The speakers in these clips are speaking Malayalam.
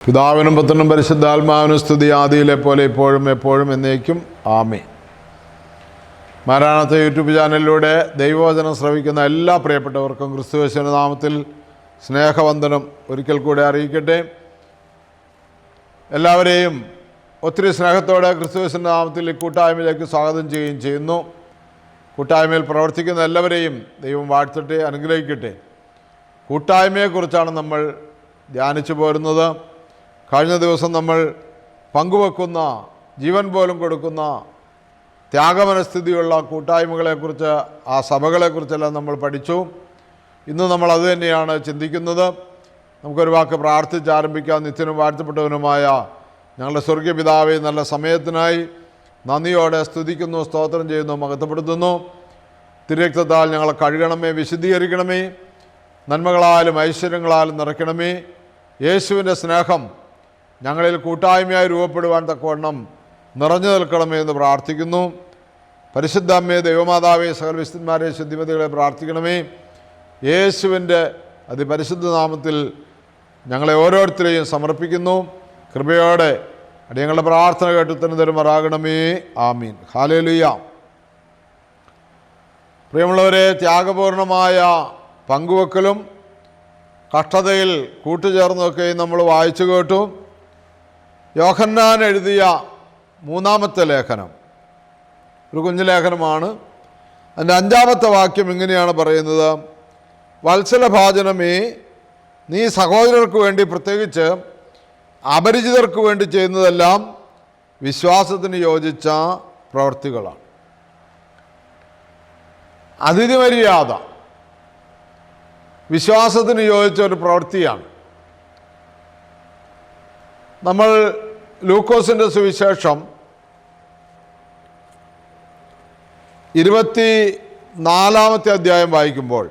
പിതാവിനും പുത്രനും പരിശുദ്ധാത്മാവിനും സ്തുതി, ആദിയിലെ പോലെ ഇപ്പോഴും എപ്പോഴും എന്നേക്കും ആമേൻ. മാരാനാഥ യൂട്യൂബ് ചാനലിലൂടെ ദൈവവചനം ശ്രവിക്കുന്ന എല്ലാ പ്രിയപ്പെട്ടവർക്കും ക്രിസ്തുയേശുവിന്റെ നാമത്തിൽ സ്നേഹവന്ദനം ഒരിക്കൽ കൂടെ അറിയിക്കട്ടെ. എല്ലാവരെയും ഒത്തിരി സ്നേഹത്തോടെ ക്രിസ്തുയേശുവിന്റെ നാമത്തിൽ ഈ കൂട്ടായ്മയിലേക്ക് സ്വാഗതം ചെയ്യുകയും ചെയ്യുന്നു. കൂട്ടായ്മയിൽ പ്രവർത്തിക്കുന്ന എല്ലാവരെയും ദൈവം വാഴ്ത്തട്ടെ, അനുഗ്രഹിക്കട്ടെ. കൂട്ടായ്മയെക്കുറിച്ചാണ് നമ്മൾ ധ്യാനിച്ചു പോരുന്നത്. കഴിഞ്ഞ ദിവസം നമ്മൾ പങ്കുവെക്കുന്ന, ജീവൻ പോലും കൊടുക്കുന്ന ത്യാഗമനസ്ഥിതിയുള്ള കൂട്ടായ്മകളെക്കുറിച്ച്, ആ സഭകളെക്കുറിച്ചെല്ലാം നമ്മൾ പഠിച്ചു. ഇന്ന് നമ്മൾ അതുതന്നെയാണ് ചിന്തിക്കുന്നത്. നമുക്കൊരു വാക്ക് പ്രാർത്ഥിച്ച് ആരംഭിക്കാം. നിത്യനും വാഴ്ത്തപ്പെട്ടവനുമായ ഞങ്ങളുടെ സ്വർഗീയ പിതാവേ, നല്ല സമയത്തിനായി നന്ദിയോടെ സ്തുതിക്കുന്നു, സ്തോത്രം ചെയ്യുന്നു, മഹത്വപ്പെടുത്തുന്നു. തിരുരക്തത്താൽ ഞങ്ങളെ കഴുകണമേ, വിശുദ്ധീകരിക്കണമേ, നന്മകളാലും ഐശ്വര്യങ്ങളാലും നിറയ്ക്കണമേ. യേശുവിൻ്റെ സ്നേഹം ഞങ്ങളിൽ കൂട്ടായ്മയായി രൂപപ്പെടുവാൻ തക്കവണ്ണം നിറഞ്ഞു നിൽക്കണമേ എന്ന് പ്രാർത്ഥിക്കുന്നു. പരിശുദ്ധ അമ്മേ, ദൈവമാതാവേ, സകല വിശുദ്ധന്മാരെ, ശുദ്ധിമതികളെ പ്രാർത്ഥിക്കണമേ. യേശുവിൻ്റെ അതിപരിശുദ്ധ നാമത്തിൽ ഞങ്ങളെ ഓരോരുത്തരെയും സമർപ്പിക്കുന്നു. കൃപയോടെ അടിയങ്ങളുടെ പ്രാർത്ഥന കേട്ട് ഉത്തരം തരുമാറാകണമേ. ആമീൻ. ഹല്ലേലൂയ. പ്രിയമുള്ളവരെ, ത്യാഗപൂർണമായ പങ്കുവെക്കലും കഷ്ടതയിൽ കൂട്ടുചേർന്നൊക്കെ നമ്മൾ വായിച്ചു കേട്ടു. യോഹന്നാൻ എഴുതിയ മൂന്നാമത്തെ ലേഖനം ഒരു കുഞ്ഞു ലേഖനമാണ്. അതിൻ്റെ 5-ാമത്തെ വാക്യം ഇങ്ങനെയാണ് പറയുന്നത്: വത്സലഭാജനമേ, നീ സഹോദരർക്ക് വേണ്ടി, പ്രത്യേകിച്ച് അപരിചിതർക്ക് വേണ്ടി ചെയ്യുന്നതെല്ലാം വിശ്വാസത്തിന് യോജിച്ച പ്രവൃത്തികളാണ്. അതിഥി മര്യാദ വിശ്വാസത്തിന് യോജിച്ച ഒരു പ്രവൃത്തിയാണ്. നമ്മൾ ലൂക്കോസിൻ്റെ സുവിശേഷം 24-ാമത്തെ അധ്യായം വായിക്കുമ്പോൾ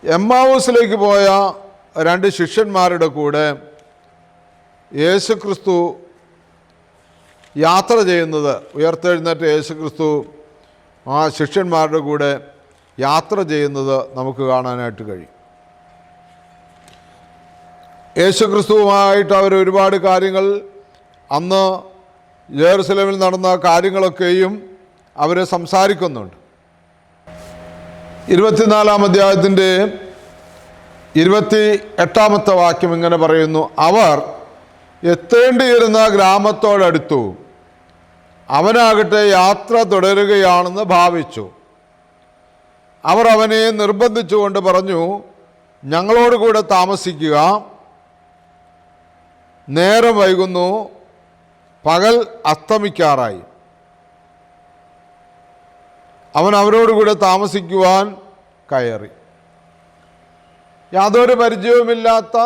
എമ്മാവൂസിലേക്ക് പോയ 2 ശിഷ്യന്മാരുടെ കൂടെ യേശുക്രിസ്തു യാത്ര ചെയ്യുന്നത്, ഉയർത്തെഴുന്നേറ്റ യേശുക്രിസ്തു ആ ശിഷ്യന്മാരുടെ കൂടെ യാത്ര ചെയ്യുന്നത് നമുക്ക് കാണാനായിട്ട് കഴിയും. യേശുക്രിസ്തുവുമായിട്ട് അവർ ഒരുപാട് കാര്യങ്ങൾ, അന്ന് ജെറുസലേമിൽ നടന്ന കാര്യങ്ങളൊക്കെയും അവർ സംസാരിക്കുന്നുണ്ട്. 24-ാം അധ്യായത്തിൻ്റെ 28-ാമത്തെ വാക്യം ഇങ്ങനെ പറയുന്നു: അവർ എത്തേണ്ടിയിരുന്ന ഗ്രാമത്തോടടുത്തു. അവനാകട്ടെ യാത്ര തുടരുകയാണെന്ന് ഭാവിച്ചു. അവർ അവനെ നിർബന്ധിച്ചുകൊണ്ട് പറഞ്ഞു, ഞങ്ങളോട് കൂടെ താമസിക്കുക, നേരം വൈകുന്നു, പകൽ അസ്തമിക്കാറായി. അവൻ അവരോടുകൂടെ താമസിക്കുവാൻ കയറി. യാതൊരു പരിചയവുമില്ലാത്ത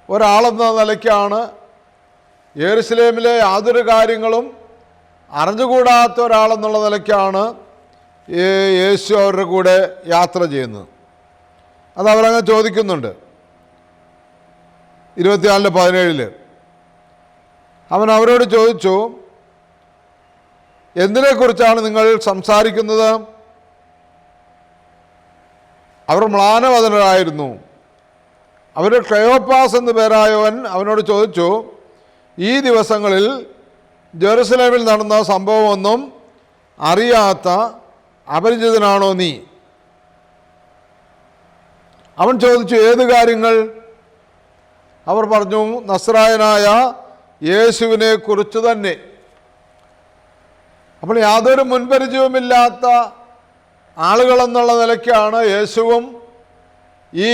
ഒരാളെന്ന നിലയ്ക്കാണ്, യെരുശലേമിലെ യാതൊരു കാര്യങ്ങളും അറിഞ്ഞുകൂടാത്ത ഒരാളെന്നുള്ള നിലയ്ക്കാണ് യേശു അവരുടെ കൂടെ യാത്ര ചെയ്യുന്നത്. അത് അവരങ്ങനെ ചോദിക്കുന്നുണ്ട്. 24:17 അവൻ അവരോട് ചോദിച്ചു, എന്തിനെക്കുറിച്ചാണ് നിങ്ങൾ സംസാരിക്കുന്നത്? അവർ മ്ലാനവദനരായിരുന്നു. അവർ ക്ലെയോപ്പാസ് എന്നു പേരായവൻ അവനോട് ചോദിച്ചു, ഈ ദിവസങ്ങളിൽ ജെറുസലേമിൽ നടന്ന സംഭവമൊന്നും അറിയാത്ത അപരിചിതനാണോ നീ? അവൻ ചോദിച്ചു, ഏത് കാര്യങ്ങൾ? അവർ പറഞ്ഞു, നസ്രായനായ യേശുവിനെ കുറിച്ച് തന്നെ. അപ്പോൾ യാതൊരു മുൻപരിചയവുമില്ലാത്ത ആളുകളെന്നുള്ള നിലയ്ക്കാണ് യേശുവും ഈ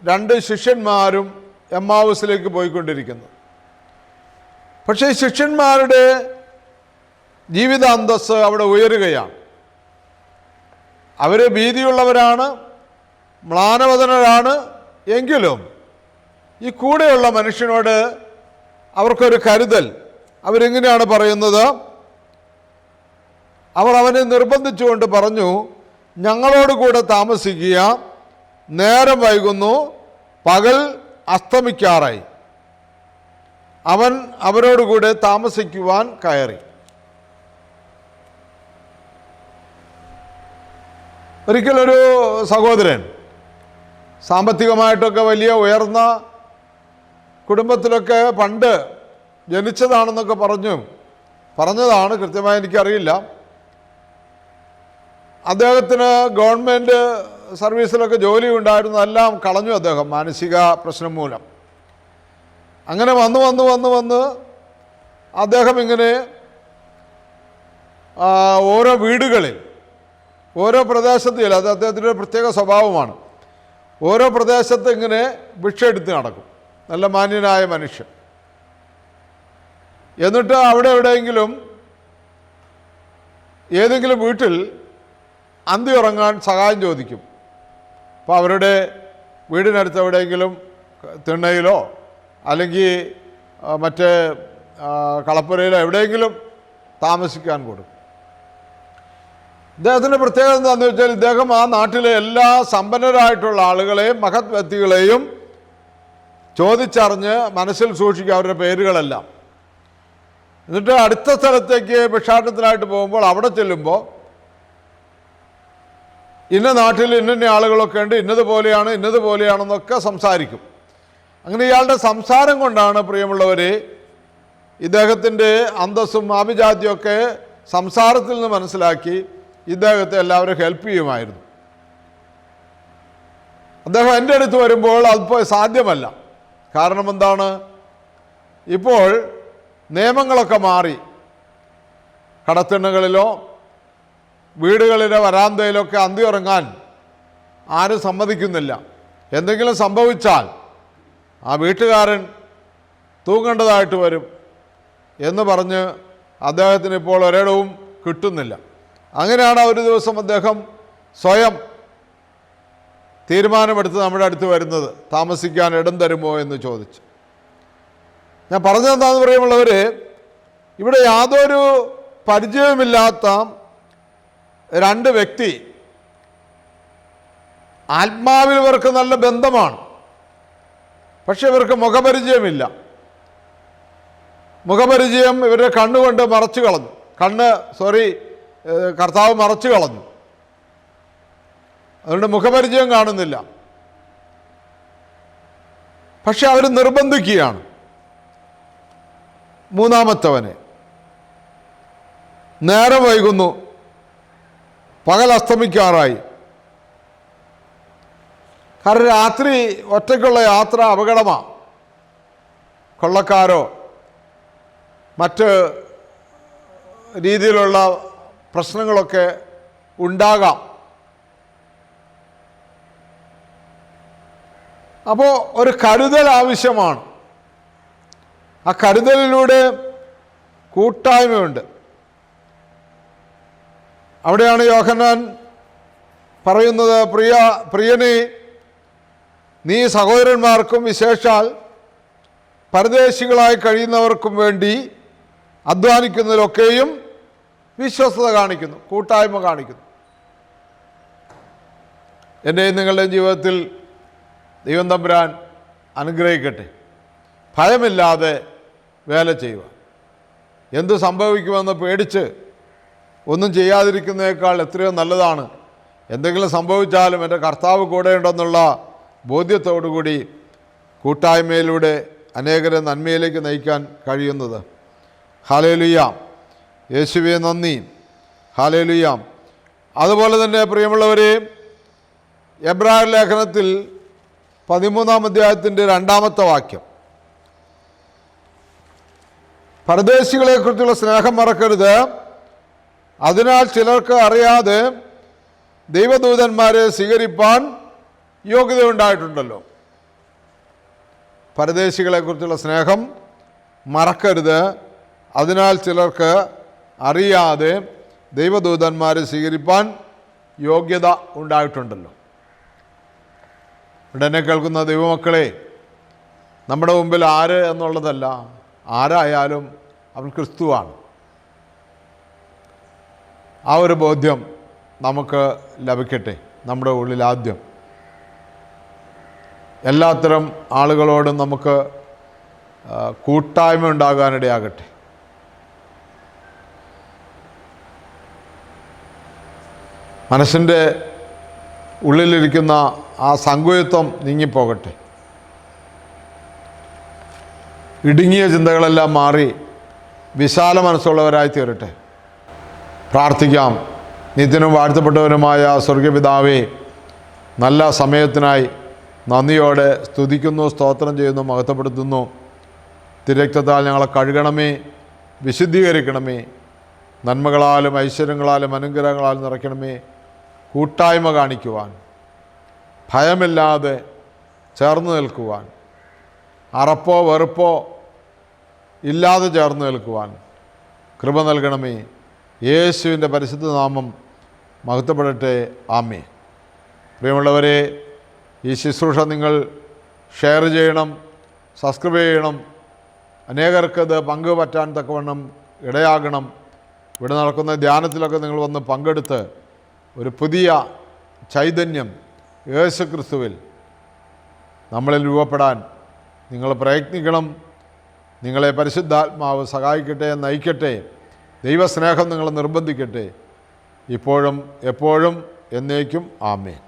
2 ശിഷ്യന്മാരും എമ്മാവൂസിലേക്ക് പോയിക്കൊണ്ടിരിക്കുന്നത്. പക്ഷേ ഈ ശിഷ്യന്മാരുടെ ജീവിത അന്തസ്സ് അവിടെ ഉയരുകയാണ്. അവർ ഭീതിയുള്ളവരാണ്, മ്ലാനവദനരാണ്. എങ്കിലും ഈ കൂടെയുള്ള മനുഷ്യനോട് അവർക്കൊരു കരുതൽ. അവരെങ്ങനെയാണ് പറയുന്നത്? അവർ അവനെ നിർബന്ധിച്ചുകൊണ്ട് പറഞ്ഞു, ഞങ്ങളോട് കൂടെ താമസിക്കുക, നേരം വൈകുന്നു, പകൽ അസ്തമിക്കാറായി. അവൻ അവരോടുകൂടെ താമസിക്കുവാൻ കയറി. ഒരിക്കലൊരു സഹോദരൻ സാമ്പത്തികമായിട്ടൊക്കെ വലിയ ഉയർന്ന കുടുംബത്തിലൊക്കെ പണ്ട് ജനിച്ചതാണെന്നൊക്കെ പറഞ്ഞതാണ്, കൃത്യമായി എനിക്കറിയില്ല. അദ്ദേഹത്തിന് ഗവൺമെൻറ് സർവീസിലൊക്കെ ജോലി ഉണ്ടായിരുന്നു, എല്ലാം കളഞ്ഞു അദ്ദേഹം മാനസിക പ്രശ്നം മൂലം. അങ്ങനെ വന്ന് അദ്ദേഹം ഇങ്ങനെ ഓരോ വീടുകളിൽ, ഓരോ പ്രദേശത്ത്, അത് അദ്ദേഹത്തിൻ്റെ ഒരു പ്രത്യേക സ്വഭാവമാണ്, ഓരോ പ്രദേശത്ത് ഇങ്ങനെ ഭിക്ഷ എടുത്ത് നടക്കും. നല്ല മാന്യനായ മനുഷ്യൻ. എന്നിട്ട് അവിടെ എവിടെയെങ്കിലും ഏതെങ്കിലും വീട്ടിൽ അന്തി ഉറങ്ങാൻ സഹായം ചോദിക്കും. അപ്പോൾ അവരുടെ വീടിനടുത്ത് എവിടെയെങ്കിലും തിണ്ണയിലോ അല്ലെങ്കിൽ മറ്റേ കളപ്പുരയിലോ എവിടെയെങ്കിലും താമസിക്കാൻ കൊടുക്കും. ഇദ്ദേഹത്തിൻ്റെ പ്രത്യേകത എന്താണെന്ന് വെച്ചാൽ, ഇദ്ദേഹം ആ നാട്ടിലെ എല്ലാ സമ്പന്നരായിട്ടുള്ള ആളുകളെയും മഹത് വ്യക്തികളെയും ചോദിച്ചറിഞ്ഞ് മനസ്സിൽ സൂക്ഷിക്കുക അവരുടെ പേരുകളെല്ലാം. എന്നിട്ട് അടുത്ത സ്ഥലത്തേക്ക് ഭിക്ഷാടനത്തിനായിട്ട് പോകുമ്പോൾ അവിടെ ചെല്ലുമ്പോൾ ഇന്ന നാട്ടിൽ ഇന്ന ആളുകളൊക്കെ ഉണ്ട്, ഇന്നതുപോലെയാണെന്നൊക്കെ സംസാരിക്കും. അങ്ങനെ ഇയാളുടെ സംസാരം കൊണ്ടാണ് പ്രിയമുള്ളവരെ ഇദ്ദേഹത്തിൻ്റെ അന്തസ്സും ആഭിജാത്യമൊക്കെ സംസാരത്തിൽ നിന്ന് മനസ്സിലാക്കി ഇദ്ദേഹത്തെ എല്ലാവരും ഹെൽപ്പ് ചെയ്യുമായിരുന്നു. അദ്ദേഹം എൻ്റെ അടുത്ത് വരുമ്പോൾ അതിപ്പോൾ സാധ്യമല്ല. കാരണം എന്താണ്? ഇപ്പോൾ നിയമങ്ങളൊക്കെ മാറി. കടത്തിണ്ണകളിലോ വീടുകളിലെ വരാന്തയിലൊക്കെ അന്തി ഉറങ്ങാൻ ആരും സമ്മതിക്കുന്നില്ല. എന്തെങ്കിലും സംഭവിച്ചാൽ ആ വീട്ടുകാരൻ തൂങ്ങേണ്ടതായിട്ട് വരും എന്ന് പറഞ്ഞ് അദ്ദേഹത്തിന് ഇപ്പോൾ ഒരിടവും കിട്ടുന്നില്ല. അങ്ങനെയാണ് ഒരു ദിവസം അദ്ദേഹം സ്വയം തീരുമാനമെടുത്ത് നമ്മുടെ അടുത്ത് വരുന്നത്, താമസിക്കാൻ ഇടം തരുമോ എന്ന് ചോദിച്ച്. ഞാൻ പറഞ്ഞതെന്താണെന്ന് പറയുമുള്ളവർ, ഇവിടെ യാതൊരു പരിചയവുമില്ലാത്ത രണ്ട് വ്യക്തി, ആത്മാവിൽ ഇവർക്ക് നല്ല ബന്ധമാണ്, പക്ഷെ ഇവർക്ക് മുഖപരിചയമില്ല. മുഖപരിചയം ഇവരുടെ കണ്ണുകൊണ്ട് മറച്ചു കളഞ്ഞു. കർത്താവ് മറച്ചു കളഞ്ഞു. അതുകൊണ്ട് മുഖപരിചയം കാണുന്നില്ല. പക്ഷെ അവർ നിർബന്ധിക്കുകയാണ് മൂന്നാമത്തവനെ. നേരം വൈകുന്നു, പകൽ അസ്തമിക്കാറായി. കാരണം രാത്രി ഒറ്റയ്ക്കുള്ള യാത്ര അപകടമാണ്. കൊള്ളക്കാരോ മറ്റ് രീതിയിലുള്ള പ്രശ്നങ്ങളൊക്കെ ഉണ്ടാകാം. അപ്പോൾ ഒരു കരുതൽ ആവശ്യമാണ്. ആ കരുതലിലൂടെ കൂട്ടായ്മയുണ്ട്. അവിടെയാണ് യോഹന്നാൻ പറയുന്നത്, പ്രിയനെ, നീ സഹോദരന്മാർക്കും വിശേഷാൽ പരദേശികളായി കഴിയുന്നവർക്കും വേണ്ടി അധ്വാനിക്കുന്നതിലൊക്കെയും വിശ്വസ്തത കാണിക്കുന്നു, കൂട്ടായ്മ കാണിക്കുന്നു. എൻ്റെയും നിങ്ങളുടെയും ജീവിതത്തിൽ ദൈവം തമ്പുരാൻ അനുഗ്രഹിക്കട്ടെ. ഭയമില്ലാതെ വേല ചെയ്യുക. എന്തു സംഭവിക്കുമെന്ന് പേടിച്ച് ഒന്നും ചെയ്യാതിരിക്കുന്നതിനേക്കാൾ എത്രയോ നല്ലതാണ് എന്തെങ്കിലും സംഭവിച്ചാലും എൻ്റെ കർത്താവ് കൂടെയുണ്ടെന്നുള്ള ബോധ്യത്തോടുകൂടി കൂട്ടായ്മയിലൂടെ അനേകരെ നന്മയിലേക്ക് നയിക്കാൻ കഴിയുന്നത്. ഹല്ലേലൂയ, യേശുവേ നന്ദി, ഹല്ലേലൂയ. അതുപോലെ തന്നെ പ്രിയമുള്ളവരെ, എബ്രായർ ലേഖനത്തിൽ 13-ാം അധ്യായത്തിൻ്റെ 2-ാമത്തെ വാക്യം, പരദേശികളെക്കുറിച്ചുള്ള സ്നേഹം മറക്കരുത്, അതിനാൽ ചിലർക്ക് അറിയാതെ ദൈവദൂതന്മാരെ സ്വീകരിപ്പാൻ യോഗ്യതയുണ്ടായിട്ടുണ്ടല്ലോ. പരദേശികളെക്കുറിച്ചുള്ള സ്നേഹം മറക്കരുത്, അതിനാൽ ചിലർക്ക് അറിയാതെ ദൈവദൂതന്മാരെ സ്വീകരിപ്പാൻ യോഗ്യത ഉണ്ടായിട്ടുണ്ടല്ലോ. ഇവിടെ എന്നെ കേൾക്കുന്ന ദൈവമക്കളെ, നമ്മുടെ മുമ്പിൽ ആര് എന്നുള്ളതല്ല, ആരായാലും അവൻ ക്രിസ്തുവാണ്. ആ ഒരു ബോധ്യം നമുക്ക് ലഭിക്കട്ടെ നമ്മുടെ ഉള്ളിൽ. ആദ്യം എല്ലാത്തരം ആളുകളോടും നമുക്ക് കൂട്ടായ്മ ഉണ്ടാകാനിടയാകട്ടെ. മനസ്സിൻ്റെ ഉള്ളിലിരിക്കുന്ന ആ സങ്കുചിത്വം നീങ്ങിപ്പോകട്ടെ. ഇടുങ്ങിയ ചിന്തകളെല്ലാം മാറി വിശാല മനസ്സുള്ളവരായി തീരട്ടെ. പ്രാർത്ഥിക്കാം. നിത്യനും വാഴ്ത്തപ്പെട്ടവനുമായ സ്വർഗപിതാവേ, നല്ല സമയത്തിനായി നന്ദിയോടെ സ്തുതിക്കുന്നു, സ്തോത്രം ചെയ്യുന്നു, മഹത്വപ്പെടുത്തുന്നു. തിരക്തത്താൽ ഞങ്ങളെ കഴുകണമേ, വിശുദ്ധീകരിക്കണമേ. നന്മകളാലും ഐശ്വര്യങ്ങളാലും അനുഗ്രഹങ്ങളാലും നിറയ്ക്കണമേ. കൂട്ടായ്മ കാണിക്കുവാൻ, ഭയമില്ലാതെ ചേർന്ന് നിൽക്കുവാൻ, അറപ്പോ വെറുപ്പോ ഇല്ലാതെ ചേർന്ന് നിൽക്കുവാൻ കൃപ നൽകണമേ. യേശുവിൻ്റെ പരിശുദ്ധ നാമം മഹത്വപ്പെടട്ടെ. ആമേൻ. പ്രിയമുള്ളവരെ, ഈ ശുശ്രൂഷ നിങ്ങൾ ഷെയർ ചെയ്യണം, സബ്സ്ക്രൈബ് ചെയ്യണം. അനേകർക്കത് പങ്കുപറ്റാൻ തക്കവണ്ണം ഇടയാകണം. ഇവിടെ നടക്കുന്ന ധ്യാനത്തിലൊക്കെ നിങ്ങൾ വന്ന് പങ്കെടുത്ത് ഒരു പുതിയ ചൈതന്യം യേശു ക്രിസ്തുവിൽ നമ്മളിൽ രൂപപ്പെടാൻ നിങ്ങൾ പ്രയത്നിക്കണം. നിങ്ങളെ പരിശുദ്ധാത്മാവ് സഹായിക്കട്ടെ, നയിക്കട്ടെ. ദൈവസ്നേഹം നിങ്ങളെ നിർബന്ധിക്കട്ടെ. ഇപ്പോഴും എപ്പോഴും എന്നേക്കും. ആമേൻ.